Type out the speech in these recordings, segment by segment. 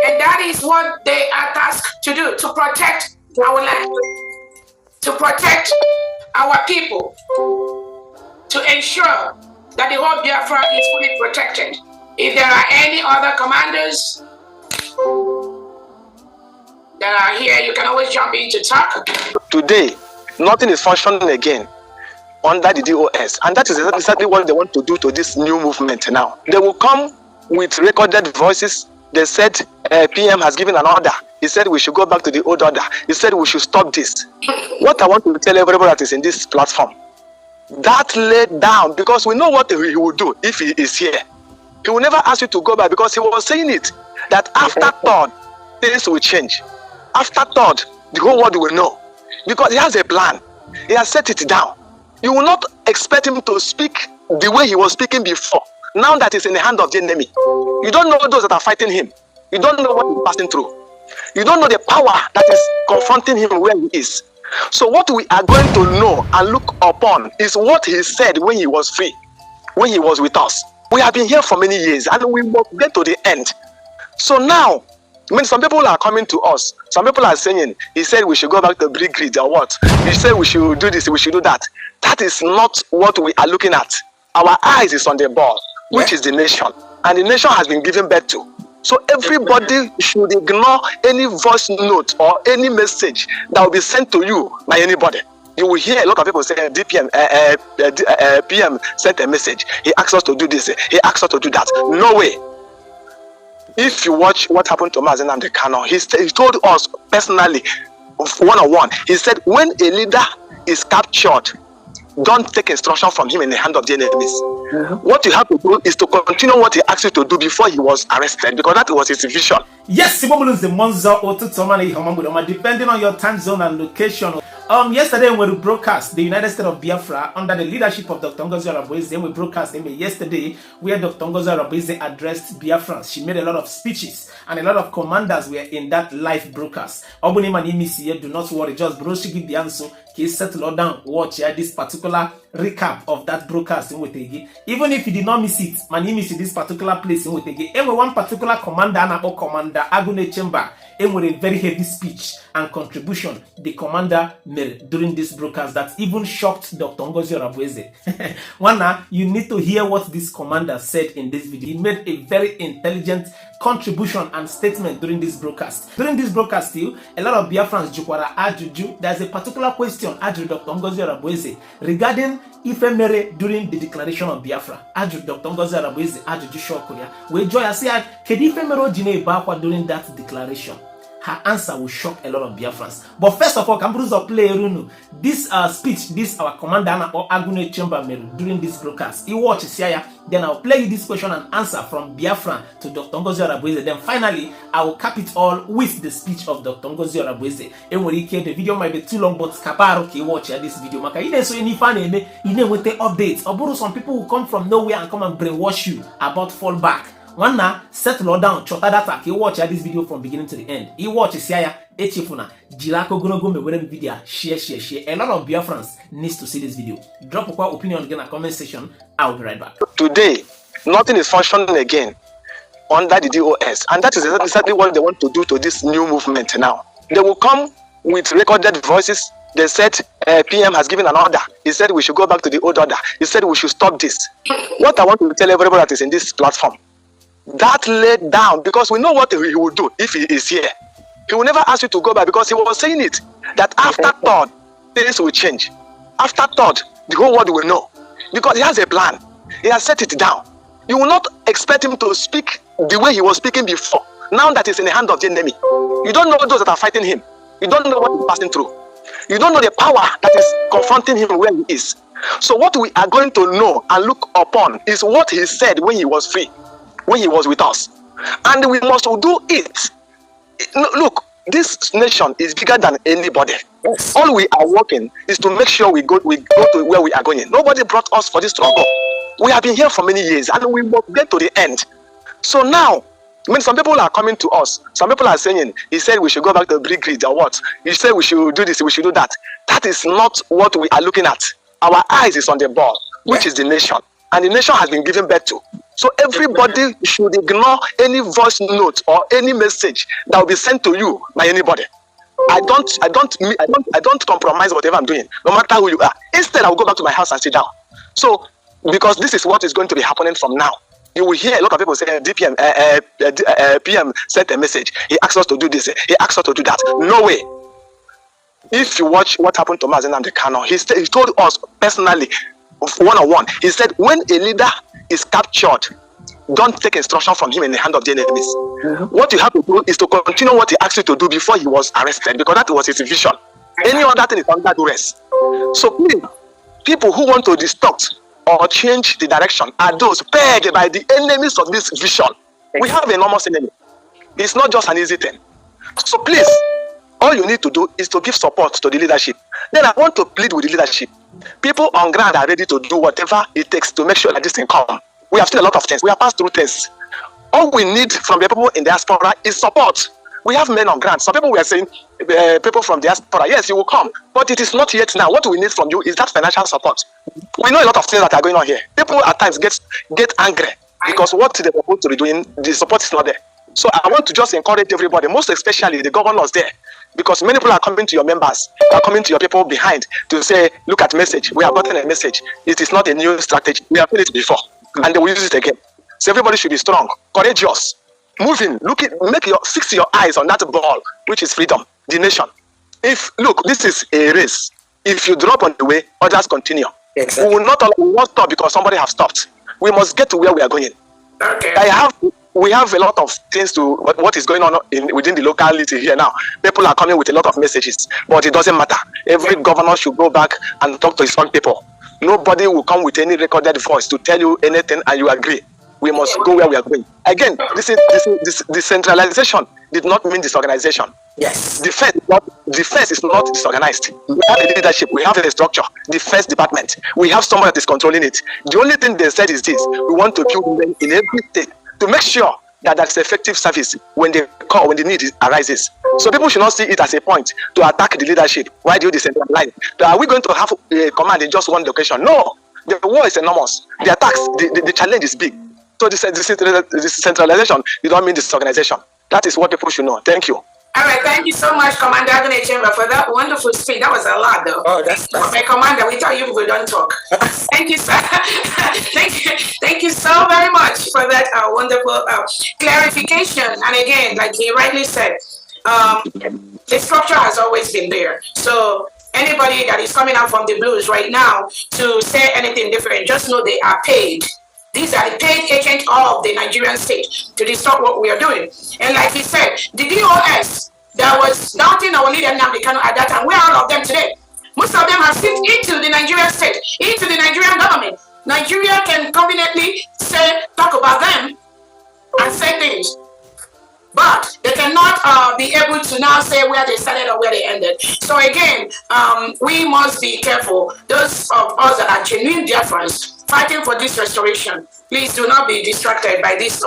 And that is what they are tasked to do, to protect our land, to protect our people, to ensure that the whole Biafra is fully protected. If there are any other commanders that are here, you can always jump in to talk. Today, nothing is functioning again under the DOS, and that is exactly what they want to do to this new movement now. They will come with recorded voices. They said PM has given an order. He said we should go back to the old order. He said we should stop this. What I want to tell everybody that is in this platform, that laid down, because we know what he will do if he is here. He will never ask you to go back, because he was saying it, that after thought, things will change. After thought, the whole world will know, because he has a plan. He has set it down. You will not expect him to speak the way he was speaking before. Now that he's in the hand of the enemy, you don't know those that are fighting him. You don't know what he's passing through. You don't know the power that is confronting him where he is. So what we are going to know and look upon is what he said when he was free, when he was with us. We have been here for many years, and we must get to the end. So now, I mean, some people are coming to us. Some people are saying, he said we should go back to Greek grid or what? He said we should do this, we should do that. That is not what we are looking at. Our eyes is on the ball, which is the nation. And the nation has been given birth to. So everybody should ignore any voice note or any message that will be sent to you by anybody. You will hear a lot of people say, PM sent a message. He asked us to do this. He asked us to do that. No way. If you watch what happened to Mazi Nnamdi Kanu, he told us personally, one-on-one, he said, when a leader is captured, don't take instruction from him in the hand of the enemies. What you have to do is to continue what he asked you to do before he was arrested, because that was his vision. Yes, depending on your time zone and location. Yesterday when we broadcast the United States of Biafra under the leadership of Dr. Ngozi ORABUEZE, we broadcast yesterday where Dr. Ngozi ORABUEZE addressed Biafrans. She made a lot of speeches and a lot of commanders were in that live broadcast. Do not worry, just broshigi the answer. He settle down, watch this particular recap of that broadcast in Wetegi. Even if you did not miss it, my name is in this particular place in Wetegi. And one particular commander, Commander Agunechemba'S, and with a very heavy speech and contribution the commander made during this broadcast that even shocked Dr. Ngozi ORABUEZE. One, you need to hear what this commander said in this video. He made a very intelligent contribution and statement during this broadcast. During this broadcast, still, a lot of Biafrans jukwara ajuju. There's a particular question asked Dr. Ngozi ORABUEZE regarding Ifemere during the declaration of Biafra. Asked Dr. Ngozi ORABUEZE ajuju shokoria. We joy say, "Kedi Ifemere jine bakwa during that declaration?" Her answer will shock a lot of Biafrans. But first of all, Kamburuzo play this speech, this our commander or Agunechemba'S during this broadcast. You watch it, then I'll play you this question and answer from Biafran to Dr. Ngozi ORABUEZE. Then finally, I will cap it all with the speech of Dr. Ngozi ORABUEZE. And when the video might be too long, but kaparo ke watch this video. Maka you so any fan you with the updates. Oburu some people will come from nowhere and come and brainwash you about fallback. One now settle down, chota data. You watch this video from beginning to the end. You watch Siaya, Echifuna, Jirako Gunogome with video, share. A lot of Biafrans needs to see this video. Drop a opinion again in the comment section. I'll be right back. Today, nothing is functioning again under the DOS, and that is exactly what they want to do to this new movement now. They will come with recorded voices. They said PM has given an order. He said we should go back to the old order. He said we should stop this. What I want to tell everybody that is in this platform, that laid down, because we know what he will do if he is here. He will never ask you to go back, because he was saying it, that after thought, things will change. After thought, the whole world will know, because he has a plan. He has set it down. You will not expect him to speak the way he was speaking before. Now that he's in the hand of the enemy, you don't know those that are fighting him. You don't know what he's passing through. You don't know the power that is confronting him where he is. So what we are going to know and look upon is what he said when he was free, when he was with us. And we must do it. Look, this nation is bigger than anybody. Yes. All we are working is to make sure we go to where we are going. Nobody brought us for this struggle. We have been here for many years, and we must get to the end. So now, I mean, some people are coming to us. Some people are saying, he said we should go back to Greek grid or what? He said we should do this, we should do that. That is not what we are looking at. Our eyes is on the ball, which is the nation. And the nation has been given birth to. So everybody should ignore any voice note or any message that will be sent to you by anybody. I don't compromise whatever I'm doing, no matter who you are. Instead, I will go back to my house and sit down. So, because this is what is going to be happening from now. You will hear a lot of people say, DPM, PM sent a message. He asked us to do this. He asked us to do that. No way. If you watch what happened to Mazen Amdekano, he told us personally, one-on-one. He said, when a leader is captured, don't take instruction from him in the hand of the enemies. What you have to do is to continue what he asked you to do before he was arrested, because that was his vision. Any other thing is under duress. So please, people who want to distort or change the direction are those pegged by the enemies of this vision. We have enormous enemy. It's not just an easy thing. So please, all you need to do is to give support to the leadership. Then I want to plead with the leadership. People on ground are ready to do whatever it takes to make sure that this thing comes. We have seen a lot of things. We have passed through things. All we need from the people in diaspora is support. We have men on ground. Some people were saying, people from diaspora, yes, you will come. But it is not yet now. What we need from you is that financial support. We know a lot of things that are going on here. People at times get angry because what they're supposed to be doing, the support is not there. So I want to just encourage everybody, most especially the governors there, because many people are coming to your members, are coming to your people behind to say, look at message. We have gotten a message. It is not a new strategy. We have done it before, and they will use it again. So everybody should be strong, courageous, moving, fix your eyes on that ball, which is freedom, the nation. Look, this is a race. If you drop on the way, others continue. Exactly. We will not stop because somebody has stopped. We must get to where we are going. Okay. We have a lot of things to what is going on within the locality here now. People are coming with a lot of messages, but it doesn't matter. Every governor should go back and talk to his own people. Nobody will come with any recorded voice to tell you anything and you agree. We must go where we are going. Again, this decentralization did not mean disorganization. Yes. Defense is not disorganized. We have a leadership, we have a structure, defense department. We have someone that is controlling it. The only thing they said is this: we want to build women in every state to make sure that that's effective service when the need arises. So people should not see it as a point to attack the leadership. Why do you decentralize? Are we going to have a command in just one location? No. The war is enormous. The attacks, the challenge is big. So this decentralization, you don't mean disorganization. That is what people should know. Thank you. All right, thank you so much, Commander Agunechemba, for that wonderful speech. That was a lot, though. Oh, that's okay, Commander, we tell you we don't talk. Thank you, sir. Thank you so very much for that wonderful clarification. And again, like he rightly said, the structure has always been there. So anybody that is coming out from the blues right now to say anything different, just know they are paid. These are the paid agents of the Nigerian state to distort what we are doing. And like he said, the DOS that was doubting our leader Nnamdi Kanu at that time, where are all of them today? Most of them have slipped into the Nigerian state, into the Nigerian government. Nigeria can conveniently talk about them and say things, but they cannot be able to now say where they started or where they ended. So again, we must be careful. Those of us that are genuine Biafrans fighting for this restoration, please do not be distracted by these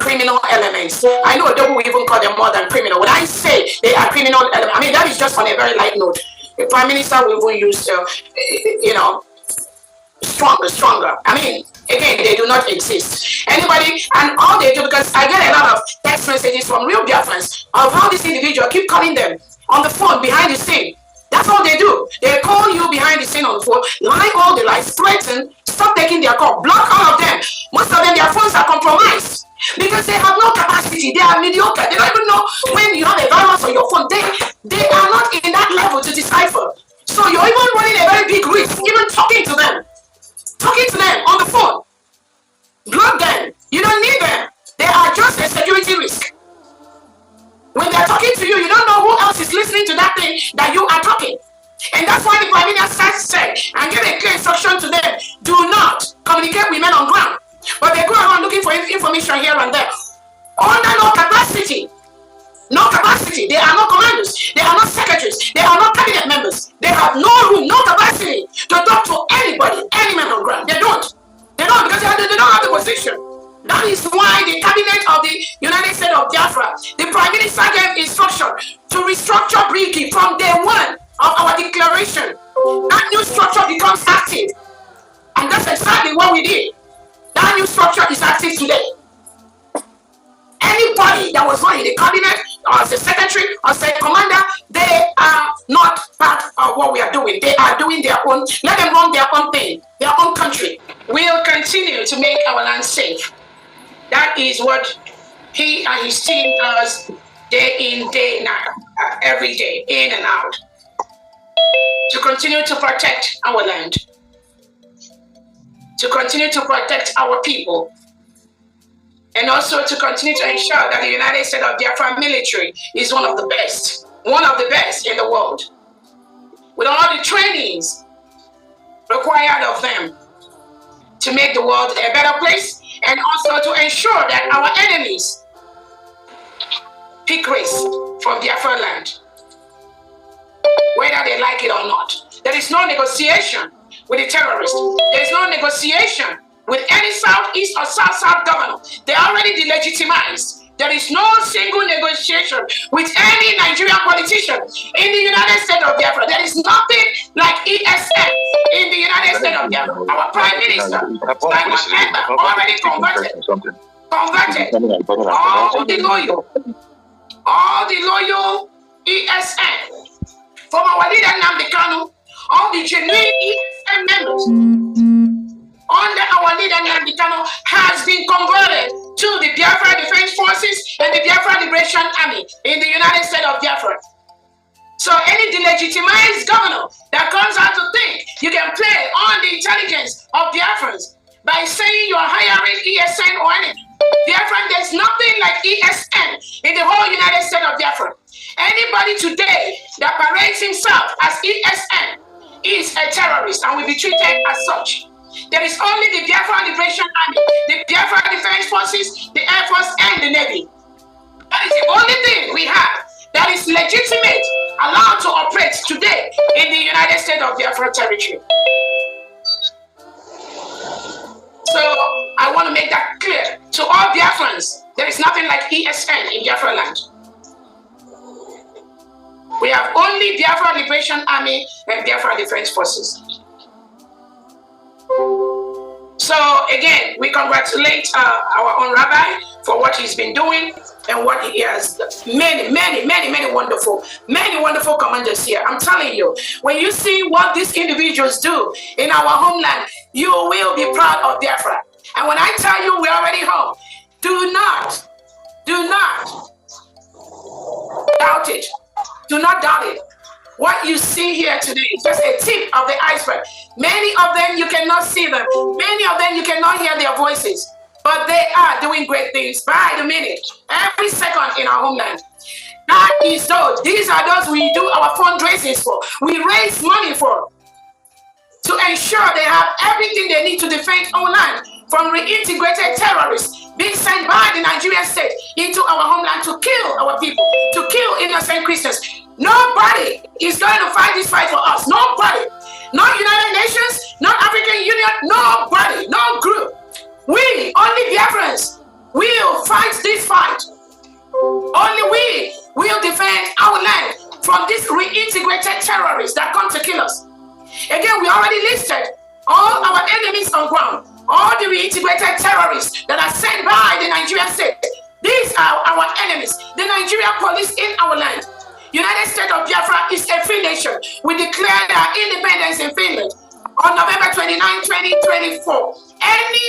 criminal elements. I know Odogu will even call them more than criminal. When I say they are criminal elements, I mean that is just on a very light note. The Prime Minister will even use, stronger. I mean, again, they do not exist. Anybody, and all they do, because I get a lot of text messages from real Biafrans of how this individual keep calling them on the phone behind the scene. That's all they do. They call you behind the scene on the phone, lie all the lies, threaten, stop taking their call, block all of them. Most of them, their phones are compromised because they have no capacity. They are mediocre. They don't even know when you have a virus on your phone. They are not in that level to decipher. So you're even running a very big risk, even talking to them on the phone. Block them. You don't need them. They are just a security risk. When they're talking to you, you don't know who else is listening to that thing that you are talking. And that's why the Prime Minister said and gave a clear instruction to them: do not communicate with men on ground. But they go around looking for information here and there. Under no capacity. No capacity. They are not commanders. They are not secretaries. They are not cabinet members. They have no room, no capacity to talk to anybody, any man on ground. They don't. They don't, because they don't have the position. That is why the cabinet of the United States of Biafra, the Prime Minister gave instruction to restructure Briki from day one of our declaration. That new structure becomes active. And that's exactly what we did. That new structure is active today. Anybody that was not in the cabinet or as a secretary or as a commander, they are not part of what we are doing. They are doing their own. Let them run their own thing, their own country. We'll continue to make our land safe. That is what he and his team does day in, day out, every day, in and out. To continue to protect our land. To continue to protect our people. And also to continue to ensure that the United States of Biafra military is one of the best in the world. With all the trainings required of them to make the world a better place, and also to ensure that our enemies pick race from Biafra land, whether they like it or not. There is no negotiation with the terrorists. There is no negotiation with any Southeast or South governor. They are already delegitimized. There is no single negotiation with any Nigerian politician in the United States of Biafra. There is nothing like ESN in the United States of Biafra. Our Prime Minister, already converted all the loyal ESN from our leader Nnamdi Kanu, all the genuine ESN members under our leader Nnamdi Kanu has been converted to the Biafra Defense Forces and the Biafra Liberation Army in the United States of Biafra. So any delegitimized governor that comes out to think you can play on the intelligence of Biafrans by saying you are hiring ESN or anything. Biafran, there's nothing like ESN in the whole United States of Biafra. Anybody today that parades himself as ESN is a terrorist and will be treated as such. There is only the Biafra Liberation Army, the Biafra Defense Forces, the Air Force, and the Navy. That is the only thing we have that is legitimate, allowed to operate today in the United States of Biafra territory. So I want to make that clear to all Biafrans. There is nothing like ESN in Biafra land. We have only Biafra Liberation Army and Biafra Defense Forces. So again, we congratulate our own rabbi for what he's been doing and what he has. Many wonderful commanders here. I'm telling you, when you see what these individuals do in our homeland, you will be proud of Biafra. And when I tell you we're already home, do not doubt it. Do not doubt it. What you see here today is just a tip of the iceberg. Many of them, you cannot see them. Many of them, you cannot hear their voices. But they are doing great things by the minute, every second in our homeland. That is those. These are those we do our fundraisings for. We raise money for. To ensure they have everything they need to defend our land from reintegrated terrorists being sent by the Nigerian state into our homeland to kill our people, to kill innocent Christians. Nobody is going to fight this fight for us. Nobody. Not United Nations, not African Union, nobody, no group. We, only Biafrans, will fight this fight. Only we will defend our land from these reintegrated terrorists that come to kill us. Again, we already listed all our enemies on ground, all the reintegrated terrorists that are sent by the Nigerian state. These are our enemies, the Nigerian police in our land. United States of Biafra is a free nation. We declared our independence in Finland on November 29, 2024. Any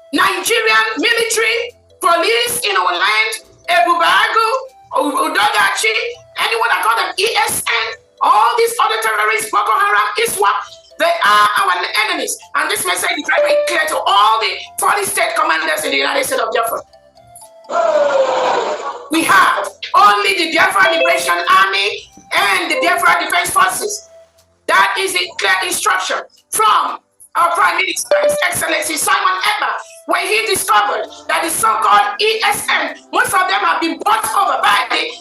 Nigerian military, police in our land, Ebubagu, Udogachi, anyone that call them ESN, all these other terrorists, Boko Haram, ISWAP, they are our enemies. And this message is very clear to all the 40 state commanders in the United States of Biafra. We have only the Biafra Liberation Army and the Biafra Defense Forces. That is a clear instruction from our Prime Minister, His Excellency Simon Ekpa, when he discovered that the so-called ESN, most of them have been bought over by the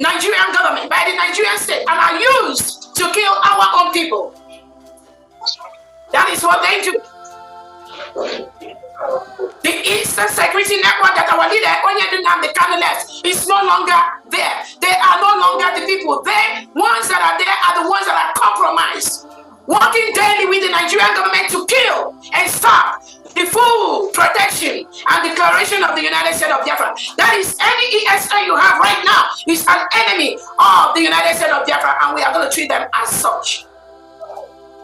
Nigerian government, by the Nigerian state, and are used to kill our own people. That is what they do. The Eastern Security Network that our leader Nnamdi Kanu left is no longer there. They are no longer the people. The ones that are there are the ones that are compromised, working daily with the Nigerian government to kill and stop the full and declaration of the United States of Biafra. That is, any ESN you have right now is an enemy of the United States of Biafra, and we are going to treat them as such.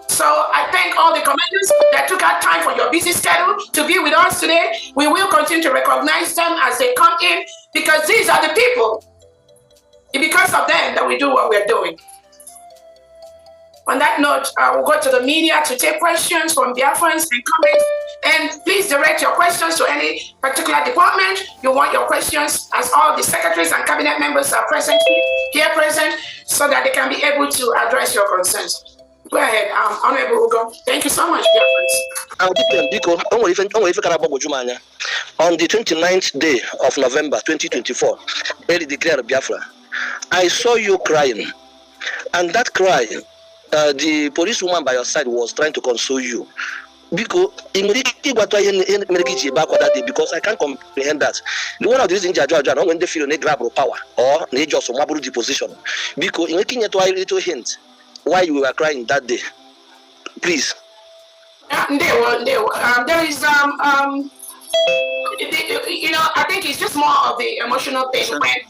So I thank all the commanders that took out time for your busy schedule to be with us today. We will continue to recognize them as they come in, because these are the people. It's because of them that we do what we're doing. On that note, I will go to the media to take questions from Biafrans and comments. And please direct your questions to any particular department you want your questions, as all the secretaries and cabinet members are present here present, so that they can be able to address your concerns. Go ahead, Honorable Ugo. Thank you so much, on the 29th day of November 2024, early declared Biafra, I saw you crying, and that cry, the policewoman by your side was trying to console you. Because I can't comprehend that. One of the reasons when they feel they grab power or they just the position. Because in making a little hint why you were crying that day, please. There is I think it's just more of the emotional thing when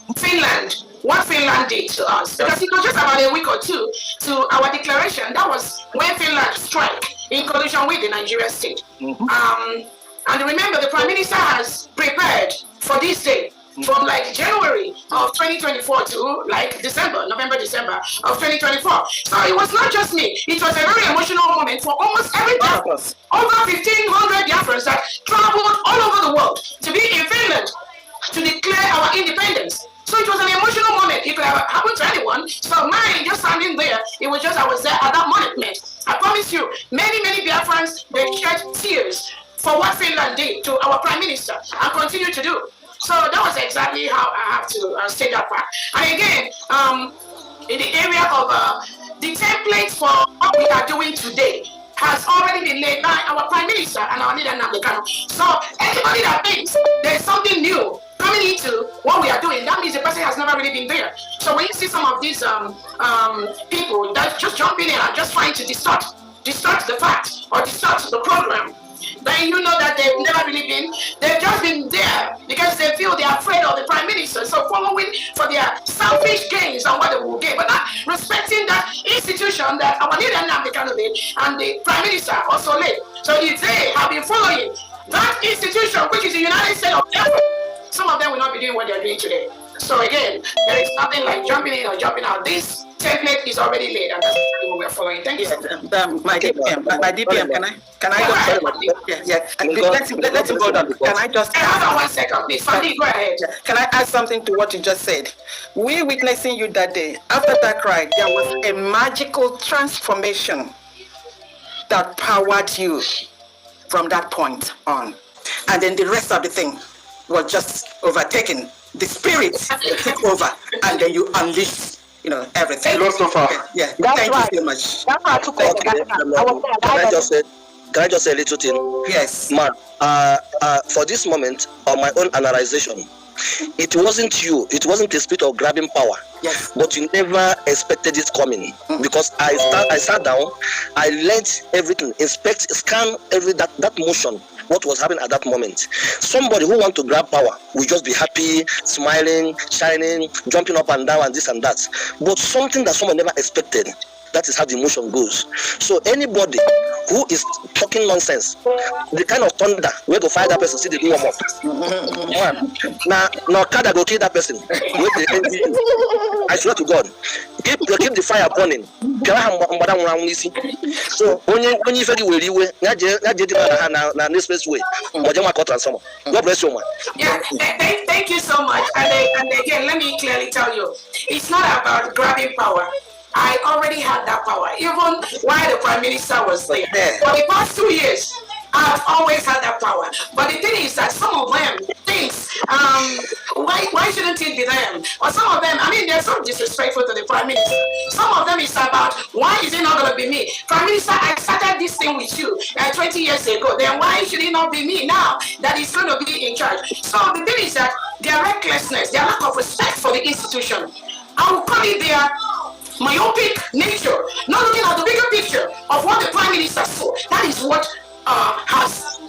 what Finland did to us, because it was just about a week or two to our declaration. That was when Finland struck in collusion with the Nigerian state. And remember, the Prime Minister has prepared for this day from like January of 2024 to like November, December of 2024. So it was not just me. It was a very emotional moment for almost every Biafran. Over 1,500 Biafrans that traveled all over the world to be in Finland to declare our independence. So it was an emotional moment. It could have happened to anyone. So mine, just standing there, it was just I was there at that moment. I promise you, many Biafrans, they shed tears for what Finland did to our Prime Minister and continue to do. So that was exactly how I have to state that part. And again, in the area of the template for what we are doing today has already been laid by our Prime Minister and our leader Namdekano. So anybody that thinks there's something new coming into what we are doing, that means the person has never really been there. So when you see some of these people that just jump in and just trying to distort the fact or distort the program, then you know that they've never really been, they've just been there because they feel they're afraid of the Prime Minister, so following for their selfish gains and what they will gain, but not respecting that institution that our leader Namdekano laid and the Prime Minister also laid. So if they have been following that institution, which is the United States of Biafra, some of them will not be doing what they're doing today. So again, there is nothing like jumping in or jumping out. This template is already laid, and that's what we're following. Thank you. My DPM, can I just let's go down. Can I just hold on 1 second, please? Sandy, go ahead. Can I add something to what you just said? We witnessing you that day. After that cry, there was a magical transformation that powered you from that point on, and then the rest of the thing was just overtaken. The spirit took over, and then you unleashed, everything. Philosopher. Yeah. Thank you so much. Can I just say a little thing? Yes. Man, for this moment, on my own analyzation, it wasn't you. It wasn't the spirit of grabbing power. Yes. But you never expected it coming, because I sat down, I learned everything, scan that motion. What was happening at that moment? Somebody who wants to grab power will just be happy, smiling, shining, jumping up and down, and this and that. But something that someone never expected. That is how the emotion goes. So anybody who is talking nonsense, the kind of thunder where to fire that person, see the warm up. Now Kada go kill that person. I swear to God, keep the fire burning. So when you feel next best way, God bless you, man. Yeah, thank you so much. And again, let me clearly tell you, it's not about grabbing power. I already had that power, even while the Prime Minister was there. For the past 2 years, I've always had that power. But the thing is that some of them think, why shouldn't it be them? Or some of them, they're so disrespectful to the Prime Minister. Some of them is about, why is it not going to be me? Prime Minister, I started this thing with you 20 years ago. Then why should it not be me now that is going to be in charge? So the thing is that their recklessness, their lack of respect for the institution, I will call it their myopic nature, not looking at the bigger picture of what the Prime Minister saw. That is what has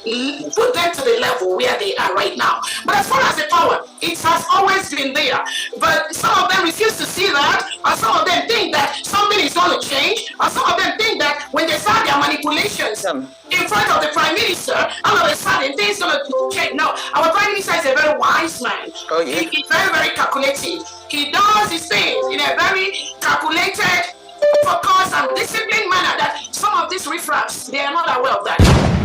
put them to the level where they are right now. But as far as the power, it has always been there. But some of them refuse to see that, or some of them think that something is going to change, or some of them think that when they start their manipulations in front of the Prime Minister, all of a sudden things are going to change. No, our Prime Minister is a very wise man. Oh, yeah. He's very, very calculated. He does his things in a very calculated, focused, and disciplined manner that some of these riffraffs, they are not aware of that.